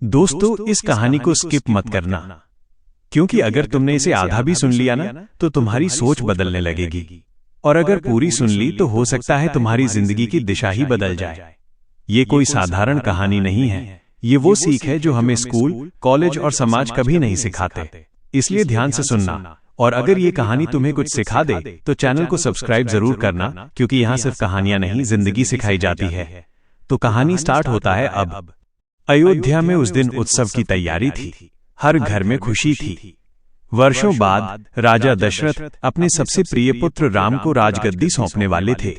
दोस्तों, इस कहानी को स्किप मत करना, क्योंकि अगर तुमने इसे आधा भी सुन लिया ना तो तुम्हारी सोच बदलने लगेगी, और अगर पूरी सुन ली तो हो सकता है तुम्हारी जिंदगी की दिशा ही बदल जाए। ये कोई साधारण कहानी नहीं है, ये वो सीख है जो हमें स्कूल, कॉलेज और समाज कभी नहीं सिखाते। इसलिए ध्यान से सुनना, और अगर ये कहानी तुम्हें कुछ सिखा दे तो चैनल को सब्सक्राइब जरूर करना, क्योंकि यहाँ सिर्फ कहानियां नहीं, जिंदगी सिखाई जाती है। तो कहानी स्टार्ट होता है अब। अयोध्या में उस दिन उत्सव की तैयारी थी, हर घर में खुशी थी। वर्षों बाद राजा दशरथ अपने सबसे प्रिय पुत्र राम को राजगद्दी सौंपने वाले थे।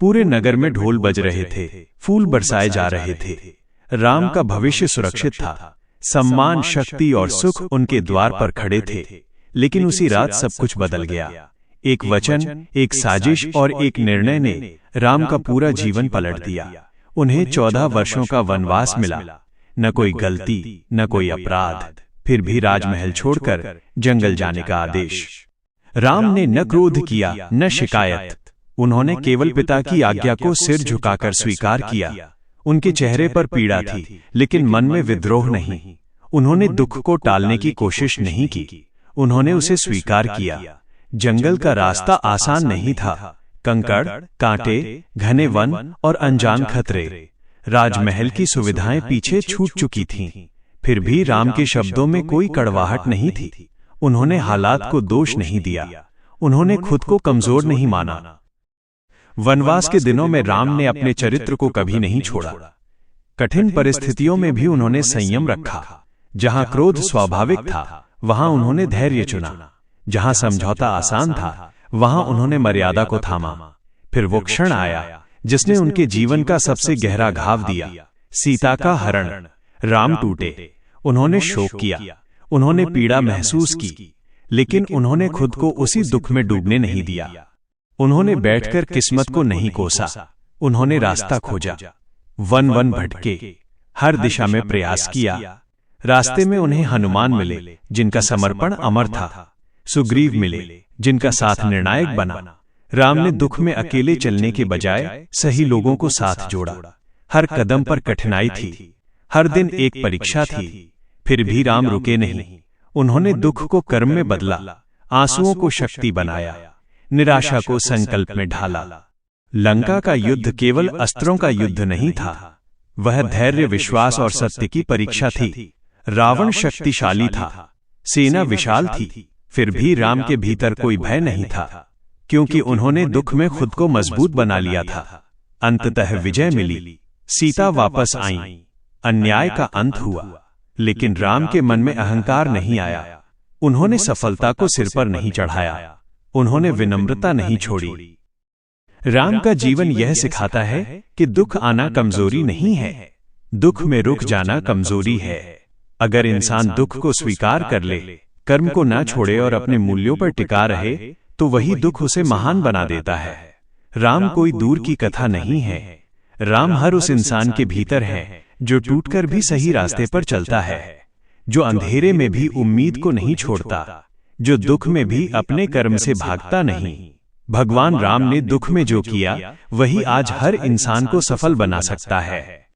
पूरे नगर में ढोल बज रहे थे, फूल बरसाए जा रहे थे। राम का भविष्य सुरक्षित था, सम्मान, शक्ति और सुख उनके द्वार पर खड़े थे। लेकिन उसी रात सब कुछ बदल गया। एक वचन, एक साजिश और एक निर्णय ने राम का पूरा जीवन पलट दिया। उन्हें 14 वर्षों का वनवास मिला, न कोई गलती, न कोई अपराध, फिर भी राजमहल छोड़कर जंगल जाने का आदेश। राम ने न क्रोध किया, न शिकायत। उन्होंने केवल पिता की आज्ञा को सिर झुकाकर स्वीकार किया। उनके चेहरे पर पीड़ा थी, लेकिन मन में विद्रोह नहीं। उन्होंने दुख को टालने की कोशिश नहीं की, उन्होंने उसे स्वीकार किया। जंगल का रास्ता आसान नहीं था, कंकड़, कांटे, घने वन और अनजान खतरे। राजमहल की सुविधाएं पीछे छूट चुकी थीं, फिर भी राम के शब्दों में कोई कड़वाहट नहीं थी। उन्होंने हालात को दोष नहीं दिया, उन्होंने खुद को कमजोर नहीं माना। वनवास के दिनों में राम ने अपने चरित्र को कभी नहीं छोड़ा। कठिन परिस्थितियों में भी उन्होंने संयम रखा। जहां क्रोध स्वाभाविक था, वहां उन्होंने धैर्य चुना। जहां समझौता आसान था, वहां उन्होंने मर्यादा को थामा। फिर वो क्षण आया जिसने उनके जीवन का सबसे गहरा घाव दिया, सीता का हरण। राम टूटे, उन्होंने शोक किया, उन्होंने पीड़ा महसूस की, लेकिन उन्होंने खुद को उसी दुख में डूबने नहीं दिया। उन्होंने बैठकर किस्मत को नहीं कोसा, उन्होंने रास्ता खोजा। वन वन भटके, हर दिशा में प्रयास किया। रास्ते में उन्हें हनुमान मिले, जिनका समर्पण अमर था। सुग्रीव मिले, जिनका साथ निर्णायक बना। राम ने दुख में अकेले चलने के बजाय सही लोगों को साथ जोड़ा। हर कदम पर कठिनाई थी, हर दिन एक परीक्षा थी, फिर भी राम रुके नहीं। उन्होंने दुख को कर्म में बदला, आंसुओं को शक्ति बनाया, निराशा को संकल्प में ढाला। लंका का युद्ध केवल अस्त्रों का युद्ध नहीं था, वह धैर्य, विश्वास और सत्य की परीक्षा थी। रावण शक्तिशाली था, सेना विशाल थी, फिर भी राम के भीतर कोई भय नहीं था, क्योंकि उन्होंने दुख में खुद को मजबूत बना लिया था। अंततः विजय मिली, सीता वापस आईं, अन्याय का अंत हुआ। लेकिन राम के मन में अहंकार नहीं आया। उन्होंने सफलता को सिर पर नहीं चढ़ाया, उन्होंने विनम्रता नहीं छोड़ी। राम का जीवन यह सिखाता है कि दुख आना कमजोरी नहीं है, दुख में रुक जाना कमजोरी है। अगर इंसान दुख को स्वीकार कर ले, कर्म को ना छोड़े और अपने मूल्यों पर टिका रहे, तो वही दुख उसे महान बना देता है। राम कोई दूर की कथा नहीं है, राम हर उस इंसान के भीतर है जो टूटकर भी सही रास्ते पर चलता है, जो अंधेरे में भी उम्मीद को नहीं छोड़ता, जो दुख में भी अपने कर्म से भागता नहीं। भगवान राम ने दुख में जो किया, वही आज हर इंसान को सफल बना सकता है।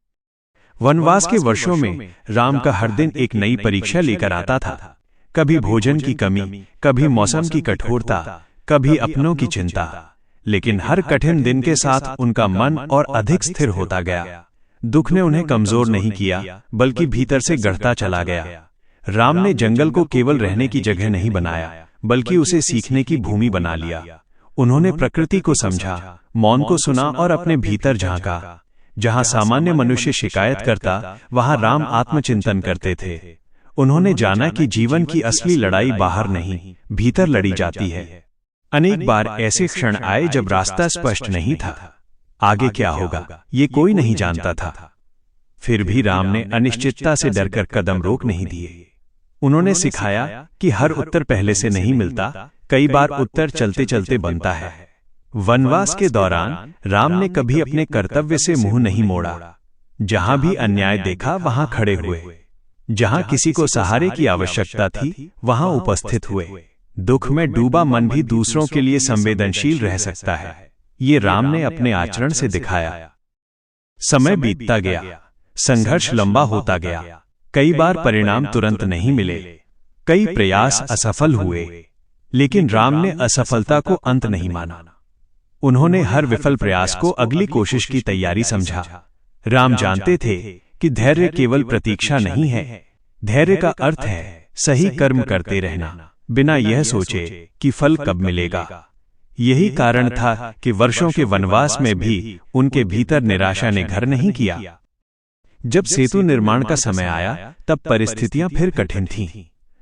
वनवास के वर्षों में राम का हर दिन एक नई परीक्षा लेकर आता था। कभी भोजन की कमी, कभी मौसम की कठोरता, कभी अपनों की चिंता। लेकिन हर कठिन दिन के साथ उनका मन और अधिक स्थिर होता गया। दुख ने उन्हें कमजोर नहीं किया, बल्कि भीतर से गढ़ता चला गया। राम ने जंगल को केवल रहने की जगह नहीं बनाया, बल्कि उसे सीखने की भूमि बना लिया। उन्होंने प्रकृति को समझा, मौन को सुना और अपने भीतर झांका। जहां सामान्य मनुष्य शिकायत करता, वहां राम आत्मचिंतन करते थे। उन्होंने जाना कि जीवन की असली लड़ाई बाहर नहीं, भीतर लड़ी जाती है। अनेक बार ऐसे क्षण आए जब रास्ता स्पष्ट नहीं था, आगे क्या होगा ये कोई नहीं जानता था। फिर भी राम ने अनिश्चितता से डरकर कदम रोक नहीं दिए। उन्होंने सिखाया कि हर उत्तर पहले से नहीं मिलता, कई बार उत्तर चलते चलते बनता है। वनवास के दौरान राम ने कभी अपने कर्तव्य से मुंह नहीं मोड़ा। जहां भी अन्याय देखा, वहां खड़े हुए। जहां किसी को सहारे की आवश्यकता थी, वहां उपस्थित हुए। दुख में डूबा मन भी दूसरों के लिए संवेदनशील रह सकता है, ये राम ने अपने आचरण से दिखाया। समय बीतता गया, संघर्ष लंबा होता गया, कई बार परिणाम तुरंत नहीं मिले, कई प्रयास असफल हुए, लेकिन राम ने असफलता को अंत नहीं माना। उन्होंने हर विफल प्रयास को अगली कोशिश की तैयारी समझा। राम जानते थे कि धैर्य केवल प्रतीक्षा नहीं है, धैर्य का अर्थ है सही कर्म करते रहना, बिना यह सोचे कि फल कब मिलेगा। यही कारण था कि वर्षों के वनवास में भी उनके भीतर निराशा ने घर नहीं किया। जब सेतु निर्माण का समय आया, तब परिस्थितियां फिर कठिन थीं।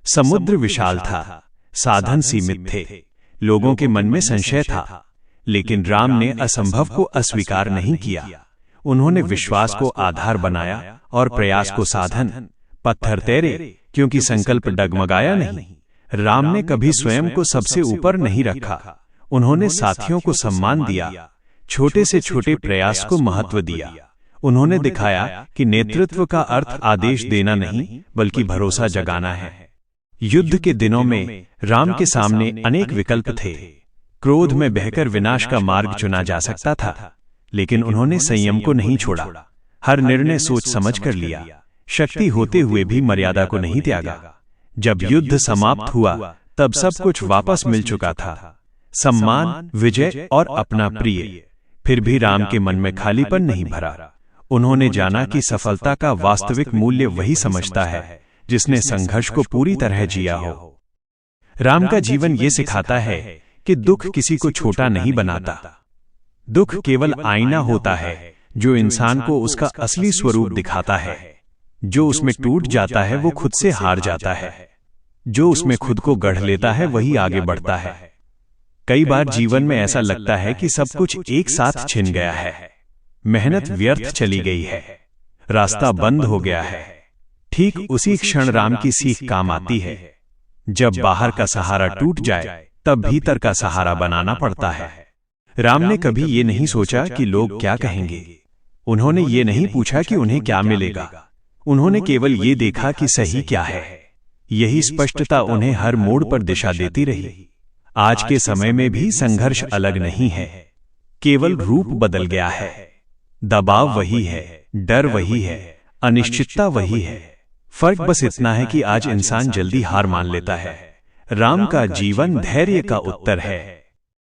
समुद्र विशाल था, साधन सीमित थे, लोगों के मन में संशय था, लेकिन राम ने असंभव को अस्वीकार नहीं किया। उन्होंने विश्वास को आधार बनाया और प्रयास को साधन। पत्थर तैरे, क्योंकि संकल्प डगमगाया नहीं। राम ने कभी स्वयं को सबसे ऊपर नहीं रखा, उन्होंने साथियों को सम्मान दिया, छोटे से छोटे प्रयास को महत्व दिया। उन्होंने दिखाया कि नेतृत्व का अर्थ आदेश देना नहीं, बल्कि भरोसा जगाना है। युद्ध के दिनों में राम के सामने अनेक विकल्प थे। क्रोध में बहकर विनाश का मार्ग चुना जा सकता था, लेकिन उन्होंने संयम को नहीं छोड़ा। हर निर्णय सोच समझ कर लिया, शक्ति होते हुए भी मर्यादा को नहीं त्यागा। जब युद्ध समाप्त हुआ, तब सब कुछ वापस मिल चुका था, सम्मान, विजय और अपना प्रिय। फिर भी राम के मन में खालीपन नहीं भरा। उन्होंने जाना कि सफलता का वास्तविक मूल्य वही समझता है जिसने संघर्ष को पूरी तरह जिया हो। राम का जीवन ये सिखाता है कि दुख किसी को छोटा नहीं बनाता। दुख केवल आईना होता है जो इंसान को उसका असली स्वरूप दिखाता है। जो उसमें टूट जाता है वो खुद से हार जाता है, जो उसमें खुद को गढ़ लेता है वही आगे बढ़ता है। कई बार जीवन में ऐसा लगता है कि सब कुछ एक साथ छिन गया है, मेहनत व्यर्थ चली गई है, रास्ता बंद हो गया है। ठीक उसी क्षण राम की सीख काम आती है। जब बाहर का सहारा टूट जाए, तब भीतर का सहारा बनाना पड़ता है। राम ने कभी ये नहीं सोचा कि लोग क्या कहेंगे। उन्होंने ये नहीं पूछा कि उन्हें क्या मिलेगा। उन्होंने केवल ये देखा कि सही क्या है। यही स्पष्टता उन्हें हर मोड़ पर दिशा देती रही। आज के समय में भी संघर्ष अलग नहीं है, केवल रूप बदल गया है। दबाव वही है, डर वही है, अनिश्चितता वही है। फर्क बस इतना है कि आज इंसान जल्दी हार मान लेता है। राम का जीवन धैर्य का उत्तर है।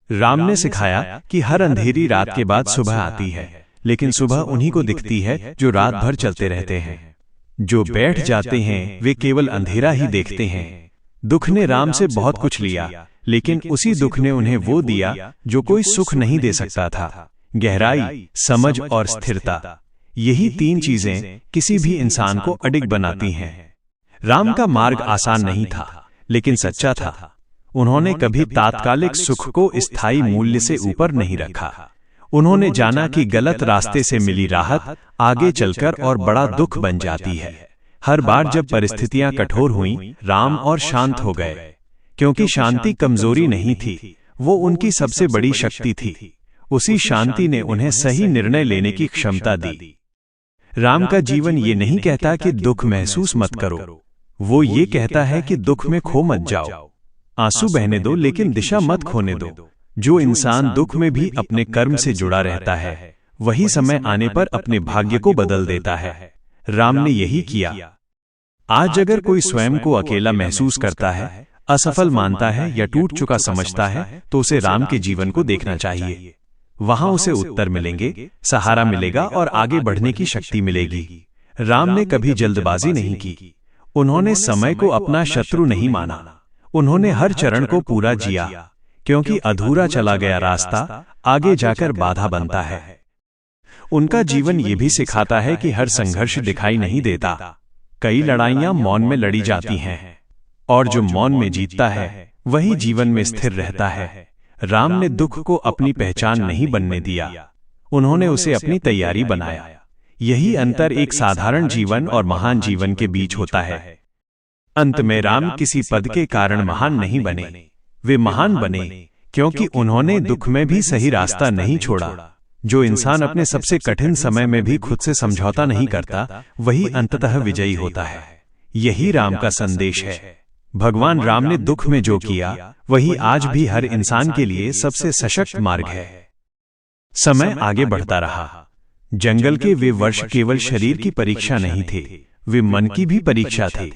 राम ने सिखाया कि हर अंधेरी रात के बाद सुबह आती है, लेकिन सुबह उन्हीं को दिखती है जो रात भर चलते रहते हैं। जो बैठ जाते हैं वे केवल अंधेरा ही देखते हैं। दुख ने राम से बहुत कुछ लिया, लेकिन उसी दुख ने उन्हें वो दिया जो कोई सुख नहीं दे सकता था, गहराई, समझ और स्थिरता। यही तीन चीजें किसी भी इंसान को अडिग बनाती हैं। राम का मार्ग आसान नहीं था, लेकिन सच्चा था। उन्होंने कभी तात्कालिक सुख को स्थायी मूल्य से ऊपर नहीं रखा। उन्होंने जाना कि गलत रास्ते से मिली राहत आगे चलकर और बड़ा दुख बन जाती है। हर बार जब परिस्थितियां कठोर हुईं, राम और शांत हो गए, क्योंकि शांति कमजोरी नहीं थी, वो उनकी सबसे बड़ी शक्ति थी। उसी शांति ने उन्हें सही निर्णय लेने की क्षमता दी। राम का जीवन ये नहीं कहता कि दुख महसूस मत करो, वो ये कहता है कि दुख में खो मत जाओ। आंसू बहने दो, लेकिन दिशा मत खोने दो। जो इंसान दुख में भी अपने कर्म से जुड़ा रहता है, वही समय आने पर अपने भाग्य को बदल देता है। राम ने यही किया। आज अगर कोई स्वयं को अकेला महसूस करता है, असफल मानता है या टूट चुका समझता है, तो उसे राम के जीवन को देखना चाहिए। वहां उसे उत्तर मिलेंगे, सहारा मिलेगा और आगे बढ़ने की शक्ति मिलेगी। राम ने कभी जल्दबाजी नहीं की। उन्होंने समय को अपना शत्रु नहीं माना। उन्होंने हर चरण को पूरा जिया, क्योंकि अधूरा चला गया रास्ता आगे जाकर बाधा बनता है। उनका जीवन ये भी सिखाता है कि हर संघर्ष दिखाई नहीं देता। कई लड़ाइयां मौन में लड़ी जाती हैं, और जो मौन में जीतता है वही जीवन में स्थिर रहता है। राम ने दुख को अपनी पहचान नहीं बनने दिया, उन्होंने उसे अपनी तैयारी बनाया। यही अंतर एक साधारण जीवन और महान जीवन के बीच होता है। अंत में राम किसी पद के कारण महान नहीं बने, वे महान बने क्योंकि उन्होंने दुख में भी सही रास्ता नहीं छोड़ा। जो इंसान अपने सबसे कठिन समय में भी खुद से समझौता नहीं करता, वही अंततः विजयी होता है। यही राम का संदेश है। भगवान राम ने दुख में जो किया, वही आज भी हर इंसान के लिए सबसे सशक्त मार्ग है। समय आगे बढ़ता रहा। जंगल के वे वर्ष केवल शरीर की परीक्षा नहीं थे, वे मन की भी परीक्षा थे।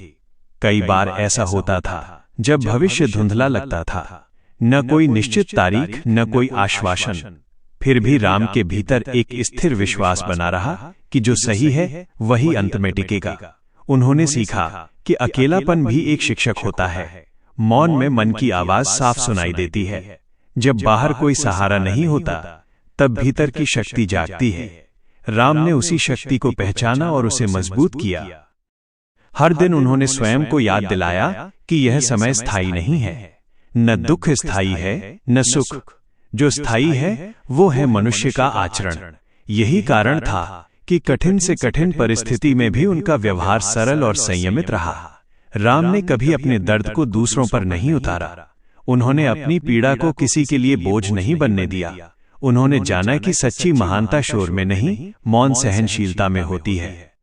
कई बार ऐसा होता था जब भविष्य धुंधला लगता था, न कोई निश्चित तारीख, न कोई आश्वासन। फिर भी राम के भीतर एक स्थिर विश्वास बना रहा कि जो सही है वही अंत में टिकेगा। उन्होंने सीखा कि अकेलापन भी एक शिक्षक होता है। मौन में मन की आवाज साफ सुनाई देती है। जब बाहर कोई सहारा नहीं होता, तब भीतर की शक्ति जागती है। राम ने उसी शक्ति को पहचाना और उसे मजबूत किया। हर दिन उन्होंने स्वयं को याद दिलाया कि यह समय स्थायी नहीं है। न दुख स्थायी है, न सुख। जो स्थायी है वो है मनुष्य का आचरण। यही कारण था कि कठिन से कठिन परिस्थिति में भी उनका व्यवहार सरल और संयमित रहा। राम ने कभी अपने दर्द को दूसरों पर नहीं उतारा। उन्होंने अपनी पीड़ा को किसी के लिए बोझ नहीं बनने दिया। उन्होंने जाना कि सच्ची महानता शोर में नहीं, मौन सहनशीलता में होती है।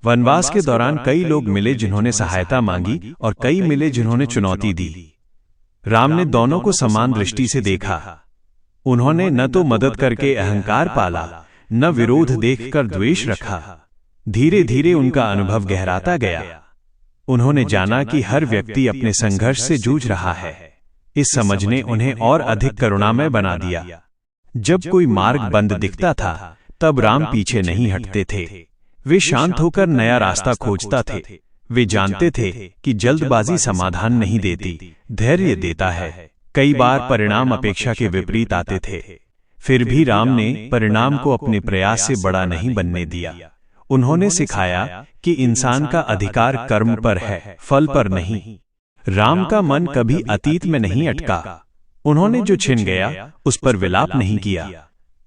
वनवास के दौरान कई लोग मिले जिन्होंने सहायता मांगी और कई मिले जिन्होंने चुनौती दी। राम ने दोनों को समान दृष्टि से देखा। उन्होंने न तो मदद करके अहंकार पाला, न विरोध देखकर द्वेष रखा। धीरे धीरे उनका अनुभव गहराता गया। उन्होंने जाना कि हर व्यक्ति अपने संघर्ष से जूझ रहा है। इस समझ ने उन्हें और अधिक करुणामय बना दिया। जब कोई मार्ग बंद दिखता था, तब राम पीछे नहीं हटते थे। वे शांत होकर नया रास्ता खोजता थे। वे जानते थे कि जल्दबाजी समाधान नहीं देती, धैर्य देता है। कई बार परिणाम अपेक्षा के विपरीत आते थे। फिर भी राम ने परिणाम को अपने प्रयास से बड़ा नहीं बनने दिया। उन्होंने सिखाया कि इंसान का अधिकार कर्म पर है, फल पर नहीं। राम का मन कभी अतीत में नहीं अटका। उन्होंने जो छिन गया उस पर विलाप नहीं किया।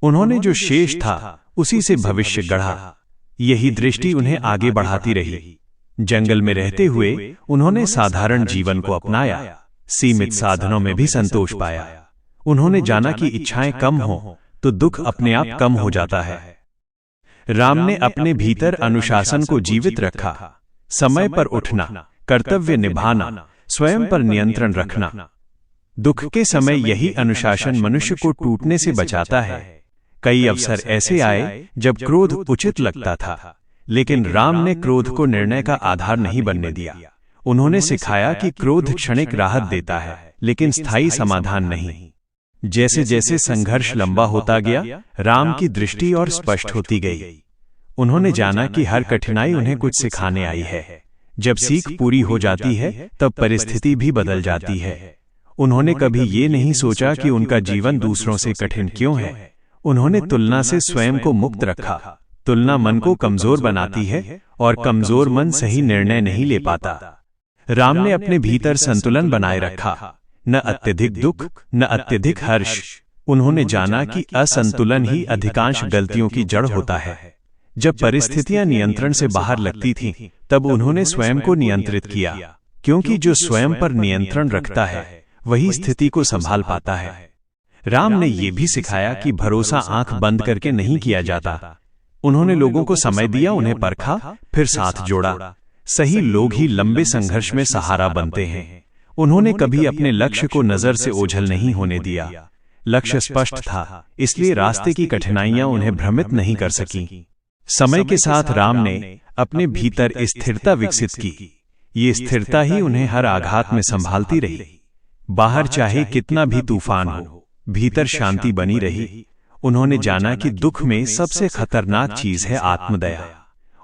उन्होंने जो शेष था उसी से भविष्य गढ़ा। यही दृष्टि उन्हें आगे बढ़ाती रही। जंगल में रहते हुए उन्होंने साधारण जीवन को अपनाया। सीमित साधनों में भी संतोष पाया। उन्होंने जाना कि इच्छाएं कम हो तो दुख अपने आप कम हो जाता है। राम ने अपने भीतर अनुशासन को जीवित रखा। समय पर उठना, कर्तव्य निभाना, स्वयं पर नियंत्रण रखना। दुख के समय यही अनुशासन मनुष्य को टूटने से बचाता है। कई अवसर ऐसे आए जब क्रोध उचित लगता था, लेकिन राम ने क्रोध को निर्णय का आधार नहीं बनने दिया। उन्होंने सिखाया कि क्रोध क्षणिक राहत देता है, लेकिन स्थायी समाधान नहीं। जैसे जैसे संघर्ष लंबा होता गया, राम की दृष्टि और स्पष्ट होती गई। उन्होंने जाना कि हर कठिनाई उन्हें कुछ सिखाने आई है। जब सीख पूरी हो जाती है, तब परिस्थिति भी बदल जाती है। उन्होंने कभी ये नहीं सोचा कि उनका जीवन दूसरों से कठिन क्यों है। उन्होंने तुलना से स्वयं को मुक्त रखा। तुलना मन को कमजोर बनाती है और कमजोर मन सही निर्णय नहीं ले पाता। राम ने अपने भीतर संतुलन बनाए रखा, न अत्यधिक दुख, न अत्यधिक हर्ष। उन्होंने जाना कि असंतुलन ही अधिकांश गलतियों की जड़ होता है। जब परिस्थितियां नियंत्रण से बाहर लगती थीं, तब उन्होंने स्वयं को नियंत्रित किया, क्योंकि जो स्वयं पर नियंत्रण रखता है वही स्थिति को संभाल पाता है। राम ने यह भी सिखाया कि भरोसा आंख बंद करके नहीं किया जाता। उन्होंने लोगों को समय दिया, उन्हें परखा, फिर साथ जोड़ा। सही लोग ही लंबे संघर्ष में सहारा बनते हैं। उन्होंने कभी अपने लक्ष्य को नजर से ओझल नहीं होने दिया। लक्ष्य स्पष्ट था, इसलिए रास्ते की कठिनाइयां उन्हें भ्रमित नहीं कर सकीं। समय के साथ राम ने अपने भीतर स्थिरता विकसित की। ये स्थिरता ही उन्हें हर आघात में संभालती रही। बाहर चाहे कितना भी तूफान हो, भीतर शांति बनी रही। उन्होंने जाना कि दुख में सबसे खतरनाक चीज है आत्मदया,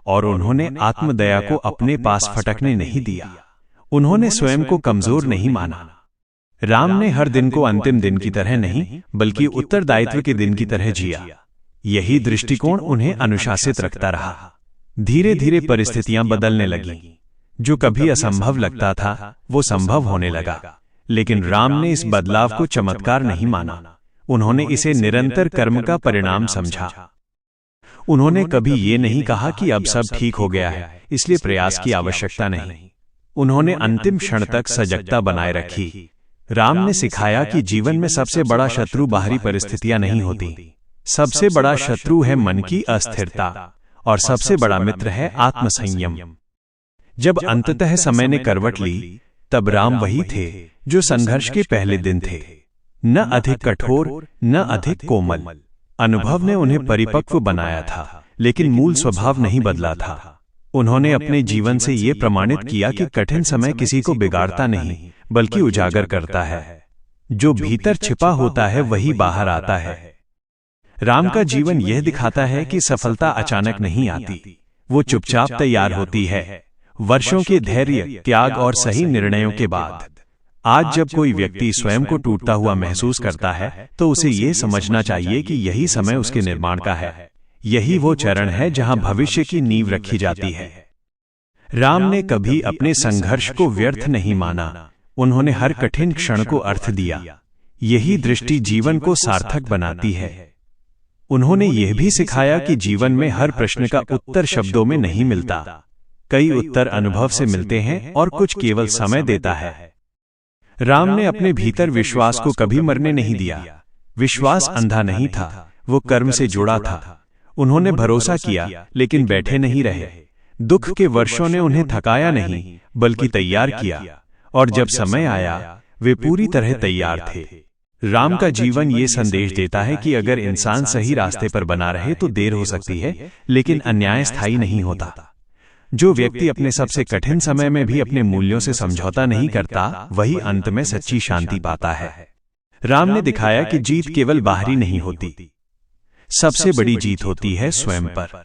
और उन्होंने आत्मदया को अपने पास फटकने नहीं दिया। उन्होंने स्वयं को कमजोर नहीं माना। राम ने हर दिन को अंतिम दिन की तरह नहीं, बल्कि उत्तरदायित्व के दिन की तरह जिया। यही दृष्टिकोण उन्हें अनुशासित रखता रहा। धीरे धीरे परिस्थितियां बदलने लगीं। जो कभी असंभव लगता था, वो संभव होने लगा। लेकिन राम ने इस बदलाव को चमत्कार नहीं माना। उन्होंने इसे निरंतर कर्म का परिणाम समझा। उन्होंने कभी ये नहीं कहा कि अब सब ठीक हो गया है, इसलिए प्रयास की आवश्यकता नहीं। उन्होंने अंतिम क्षण तक सजगता बनाए रखी। राम ने सिखाया कि जीवन में सबसे बड़ा शत्रु बाहरी परिस्थितियां नहीं होती। सबसे बड़ा शत्रु है मन की अस्थिरता, और सबसे बड़ा मित्र है आत्मसंयम। जब अंततः समय ने करवट ली, तब राम वही थे जो संघर्ष के पहले दिन थे। न अधिक कठोर, न अधिक कोमल। अनुभव ने उन्हें परिपक्व बनाया था, लेकिन मूल स्वभाव नहीं बदला था। उन्होंने अपने जीवन से ये प्रमाणित किया कि कठिन समय किसी को बिगाड़ता नहीं बल्कि उजागर करता है। जो भीतर छिपा होता है वही बाहर आता है। राम का जीवन यह दिखाता है कि सफलता अचानक नहीं आती, वो चुपचाप तैयार होती है, वर्षों के धैर्य, त्याग और सही निर्णयों के बाद। आज जब कोई व्यक्ति स्वयं को टूटता हुआ महसूस करता है तो उसे ये समझना चाहिए कि यही समय उसके निर्माण का है। यही वो चरण है जहां भविष्य की नींव रखी जाती है। राम ने कभी अपने संघर्ष को व्यर्थ नहीं माना, उन्होंने हर कठिन क्षण को अर्थ दिया। यही दृष्टि जीवन को सार्थक बनाती है। उन्होंने यह भी सिखाया कि जीवन में हर प्रश्न का उत्तर शब्दों में नहीं मिलता, कई उत्तर अनुभव से मिलते हैं और कुछ केवल समय देता है। राम ने अपने भीतर विश्वास को कभी मरने नहीं दिया। विश्वास अंधा नहीं था, वो कर्म से जुड़ा था। उन्होंने भरोसा किया लेकिन बैठे नहीं रहे। दुख के वर्षों ने उन्हें थकाया नहीं बल्कि तैयार किया, और जब समय आया वे पूरी तरह तैयार थे। राम का जीवन ये संदेश देता है कि अगर इंसान सही रास्ते पर बना रहे तो देर हो सकती है, लेकिन अन्याय स्थायी नहीं होता। जो व्यक्ति अपने सबसे कठिन समय में भी अपने मूल्यों से समझौता नहीं करता, वही अंत में सच्ची शांति पाता है। राम ने दिखाया कि जीत केवल बाहरी नहीं होती, सबसे बड़ी जीत होती है स्वयं पर।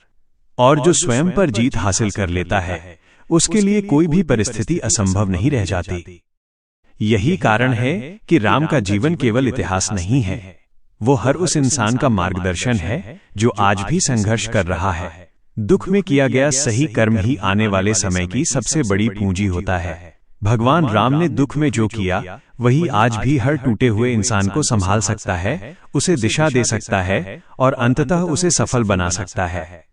और जो स्वयं पर जीत हासिल कर लेता है, उसके लिए कोई भी परिस्थिति असंभव नहीं रह जाती। यही कारण है कि राम का जीवन केवल इतिहास नहीं है, वो हर उस इंसान का मार्गदर्शन है जो आज भी संघर्ष कर रहा है। दुख में किया गया सही कर्म ही आने वाले समय की सबसे बड़ी पूंजी होता है। भगवान राम ने दुख में जो किया वही आज भी हर टूटे हुए इंसान को संभाल सकता है, उसे दिशा दे सकता है और अंततः उसे सफल बना सकता है।